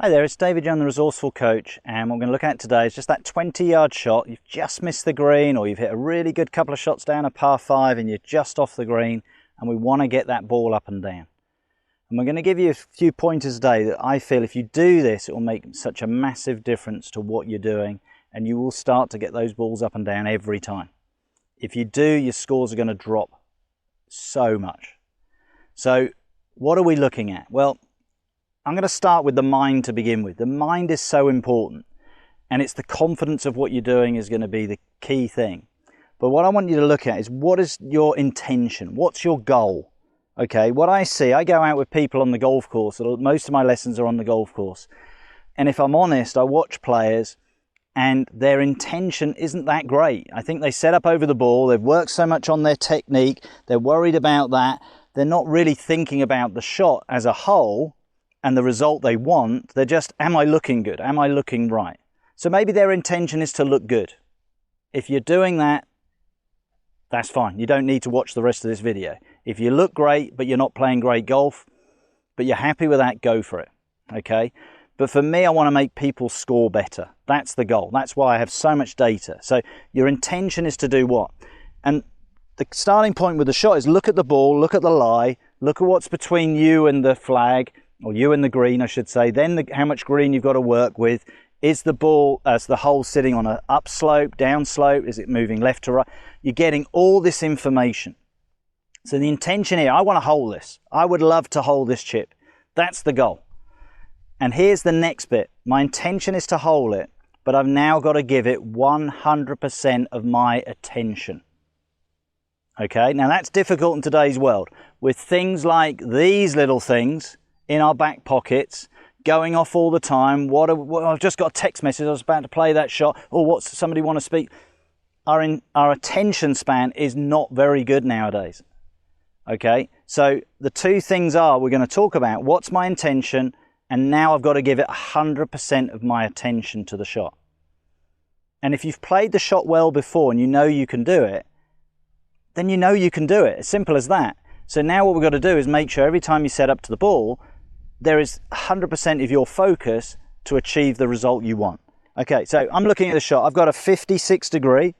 Hi there, it's David Young, the Resourceful Coach, and what we're going to look at today is just that 20-yard shot. You've just missed the green, or you've hit a really good couple of shots down a par 5 and you're just off the green, and we want to get that ball up and down. And we're going to give you a few pointers today that I feel if you do this, it will make such a massive difference to what you're doing, and you will start to get those balls up and down every time. If you do, your scores are going to drop so much. So what are we looking at? Well, I'm going to start with the mind to begin with. The mind is so important, and it's the confidence of what you're doing is going to be the key thing. But what I want you to look at is, what is your intention? What's your goal? Okay, what I see, I go out with people on the golf course. Most of my lessons are on the golf course. And if I'm honest, I watch players and their intention isn't that great. I think they set up over the ball. They've worked so much on their technique. They're worried about that. They're not really thinking about the shot as a whole and the result they want. They're just, am I looking good? Am I looking right? So maybe their intention is to look good. If you're doing that, that's fine. You don't need to watch the rest of this video. If you look great, but you're not playing great golf, but you're happy with that, go for it, okay? But for me, I want to make people score better. That's the goal. That's why I have so much data. So your intention is to do what? And the starting point with the shot is look at the ball, look at the lie, look at what's between you and the flag, or you and the green, I should say. Then how much green you've got to work with. Is the ball, as the hole sitting on an upslope, downslope? Is it moving left to right? You're getting all this information. So the intention here, I want to hole this. I would love to hole this chip. That's the goal. And here's the next bit. My intention is to hole it, but I've now got to give it 100% of my attention. Okay, now that's difficult in today's world with things like these little things in our back pockets, going off all the time. I've just got a text message, I was about to play that shot, or what's somebody want to speak? Our attention span is not very good nowadays. Okay, so the two things we're going to talk about, what's my intention, and now I've got to give it 100% of my attention to the shot. And if you've played the shot well before and you know you can do it, then you know you can do it. As simple as that. So now what we've got to do is make sure every time you set up to the ball, there is 100% of your focus to achieve the result you want. Okay, so I'm looking at the shot. I've got a 56 degree.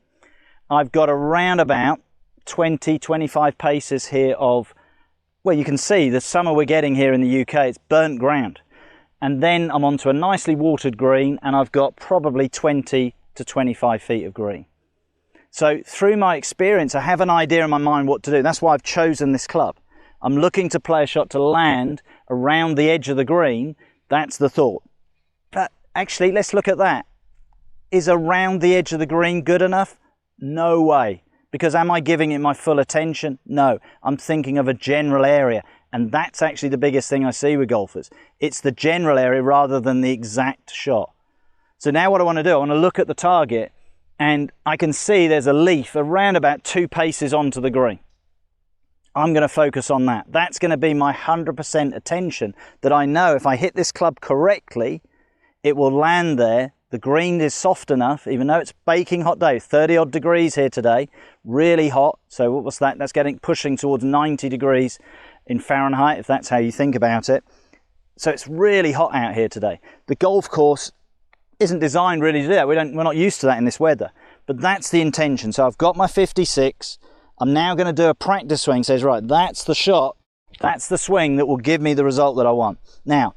I've got around about 20, 25 paces here of, well, you can see the summer we're getting here in the UK, it's burnt ground. And then I'm onto a nicely watered green, and I've got probably 20 to 25 feet of green. So through my experience, I have an idea in my mind what to do. That's why I've chosen this club. I'm looking to play a shot to land around the edge of the green. That's the thought. But actually, let's look at that. Is around the edge of the green good enough? No way. Because am I giving it my full attention? No. I'm thinking of a general area. And that's actually the biggest thing I see with golfers. It's the general area rather than the exact shot. So now what I want to do, I want to look at the target, and I can see there's a leaf around about 2 paces onto the green. I'm going to focus on that. That's going to be my 100% attention, that I know if I hit this club correctly, it will land there. The green is soft enough, even though it's baking hot day, 30 odd degrees here today, really hot. So what was that? That's pushing towards 90 degrees in Fahrenheit, if that's how you think about it. So it's really hot out here today. The golf course isn't designed really to do that. We're not used to that in this weather, but that's the intention. So I've got my 56. I'm now going to do a practice swing. Says, right, that's the shot. That's the swing that will give me the result that I want. Now,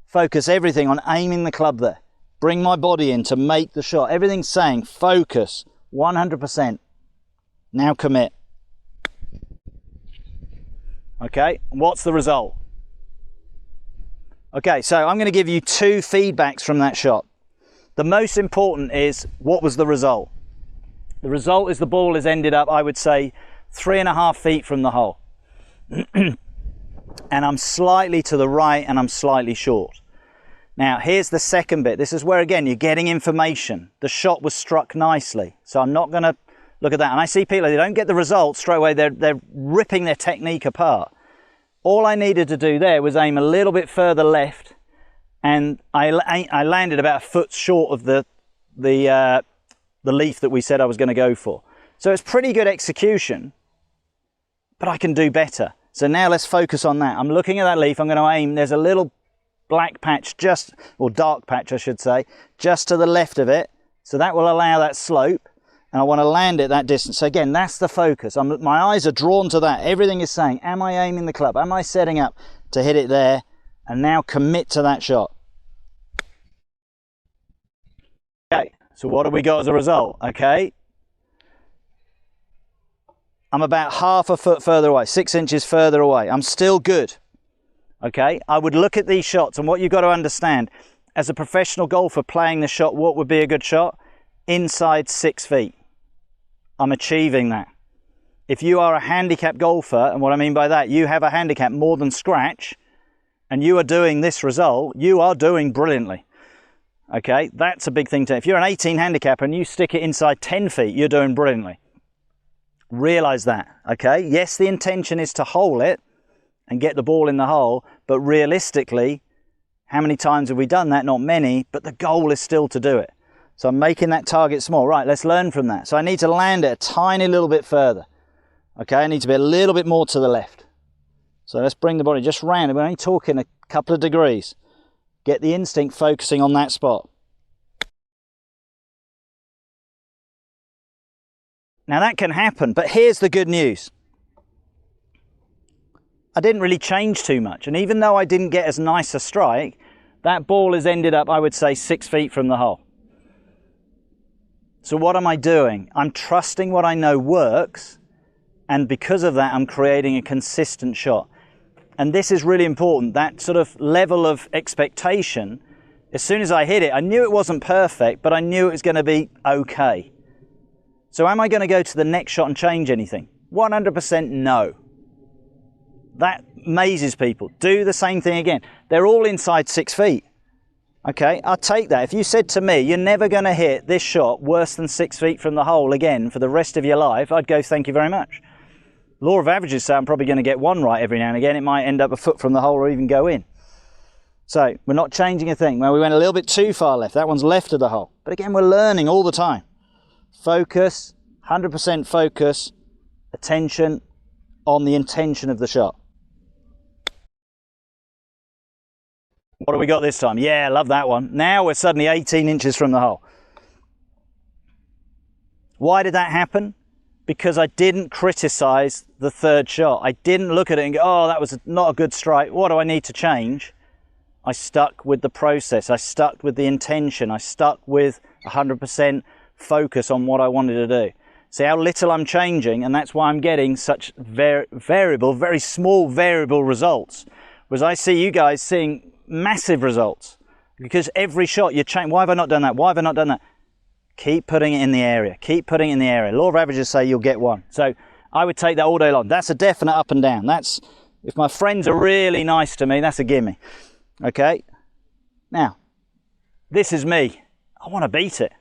focus everything on aiming the club there. Bring my body in to make the shot. Everything's saying focus, 100%. Now commit. Okay, what's the result? Okay, so I'm going to give you 2 feedbacks from that shot. The most important is, what was the result? The result is the ball has ended up, I would say, 3.5 feet from the hole. And I'm slightly to the right and I'm slightly short. Now, here's the second bit. This is where, again, you're getting information. The shot was struck nicely. So I'm not going to look at that. And I see people, they don't get the result straight away. They're ripping their technique apart. All I needed to do there was aim a little bit further left, and I landed about a foot short of the leaf that we said I was going to go for. So it's pretty good execution, but I can do better. So now let's focus on that. I'm looking at that leaf. I'm going to aim. There's a little black patch just, or dark patch I should say, just to the left of it. So that will allow that slope, and I want to land it that distance. So again, that's the focus. My eyes are drawn to that. Everything is saying, am I aiming the club? Am I setting up to hit it there? And now commit to that shot. Okay, so what have we got as a result? Okay, I'm about half a foot further away, 6 inches further away. I'm still good. Okay, I would look at these shots, and what you've got to understand, as a professional golfer playing the shot, what would be a good shot? Inside 6 feet. I'm achieving that. If you are a handicap golfer, and what I mean by that, you have a handicap more than scratch, and you are doing this result, you are doing brilliantly. Okay, that's a big thing to, if you're an 18 handicap and you stick it inside 10 feet, you're doing brilliantly. Realize that, okay? Yes, the intention is to hole it and get the ball in the hole, but realistically, how many times have we done that? Not many, but the goal is still to do it. So I'm making that target small. Right, let's learn from that. So I need to land it a tiny little bit further. Okay, I need to be a little bit more to the left. So let's bring the body just round. We're only talking a couple of degrees. Get the instinct focusing on that spot. Now that can happen, but here's the good news. I didn't really change too much, and even though I didn't get as nice a strike, that ball has ended up, I would say, 6 feet from the hole. So what am I doing? I'm trusting what I know works, and because of that, I'm creating a consistent shot. And this is really important, that sort of level of expectation. As soon as I hit it, I knew it wasn't perfect, but I knew it was going to be okay. So am I going to go to the next shot and change anything? 100% no. That amazes people. Do the same thing again. They're all inside 6 feet. Okay, I'll take that. If you said to me, you're never going to hit this shot worse than 6 feet from the hole again for the rest of your life, I'd go, thank you very much. Law of averages say I'm probably going to get one right every now and again. It might end up a foot from the hole or even go in. So we're not changing a thing. Well, we went a little bit too far left. That one's left of the hole. But again, we're learning all the time. Focus, 100% focus, attention on the intention of the shot. What have we got this time? Yeah, I love that one. Now we're suddenly 18 inches from the hole. Why did that happen? Because I didn't criticize the third shot. I didn't look at it and go, oh, that was not a good strike. What do I need to change? I stuck with the process. I stuck with the intention. I stuck with 100% focus on what I wanted to do. See how little I'm changing, and that's why I'm getting such very small variable results. Whereas I see you guys seeing massive results because every shot you change. Why have I not done that? Why have I not done that? Keep putting it in the area. Keep putting it in the area. Law of averages say you'll get one. So I would take that all day long. That's a definite up and down. That's, if my friends are really nice to me, that's a gimme. Okay. Now, this is me. I want to beat it.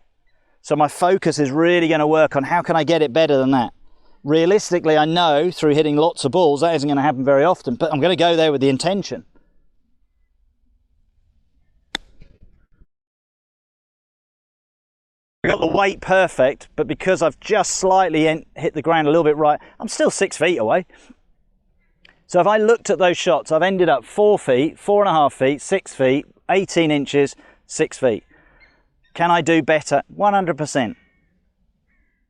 So my focus is really going to work on how can I get it better than that. Realistically, I know through hitting lots of balls, that isn't going to happen very often, but I'm going to go there with the intention. I got the weight perfect, but because I've just slightly hit the ground a little bit right, I'm still 6 feet away. So if I looked at those shots, I've ended up 4 feet, 4.5 feet, 6 feet, 18 inches, 6 feet. Can I do better? 100%.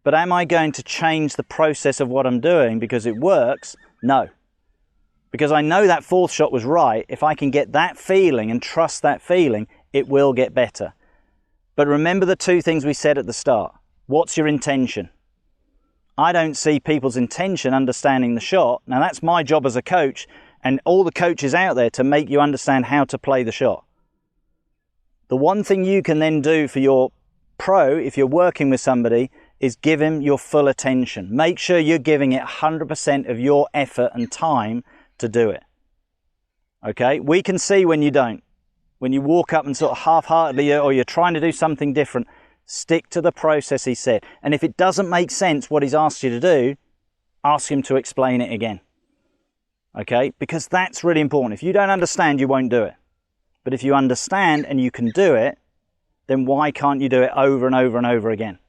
But am I going to change the process of what I'm doing because it works? No. Because I know that fourth shot was right. If I can get that feeling and trust that feeling, it will get better. But remember the two things we said at the start. What's your intention? I don't see people's intention understanding the shot. Now that's my job as a coach and all the coaches out there to make you understand how to play the shot. The one thing you can then do for your pro, if you're working with somebody, is give him your full attention. Make sure you're giving it 100% of your effort and time to do it. Okay? We can see when you don't. When you walk up and sort of half-heartedly, or you're trying to do something different, stick to the process he said. And if it doesn't make sense what he's asked you to do, ask him to explain it again. Okay? Because that's really important. If you don't understand, you won't do it. But if you understand and you can do it, then why can't you do it over and over and over again?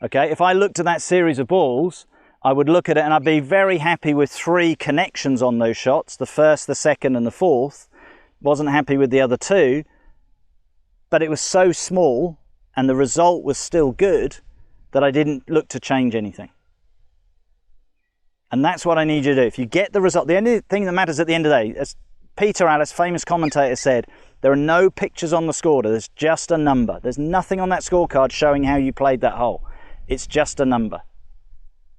Okay? If I looked at that series of balls, I would look at it and I'd be very happy with 3 connections on those shots, the first, the second and the fourth. wasn't happy with the other two, but it was so small and the result was still good that I didn't look to change anything. And that's what I need you to do. If you get the result, the only thing that matters at the end of the day, as Peter Alice, famous commentator, said, there are no pictures on the scoreboard, there's just a number. There's nothing on that scorecard showing how you played that hole. It's just a number.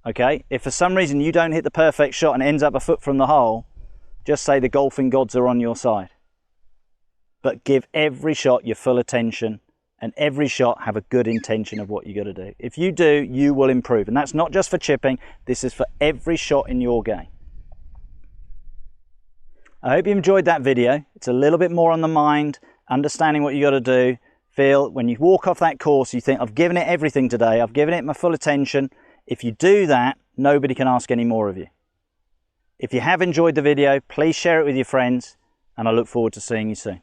Okay? If for some reason you don't hit the perfect shot and it ends up a foot from the hole, just say the golfing gods are on your side. But give every shot your full attention, and every shot have a good intention of what you got to do. If you do, you will improve. And that's not just for chipping, this is for every shot in your game. I hope you enjoyed that video. It's a little bit more on the mind, understanding what you got to do. Feel when you walk off that course, you think, I've given it everything today, I've given it my full attention. If you do that, nobody can ask any more of you. If you have enjoyed the video, please share it with your friends, and I look forward to seeing you soon.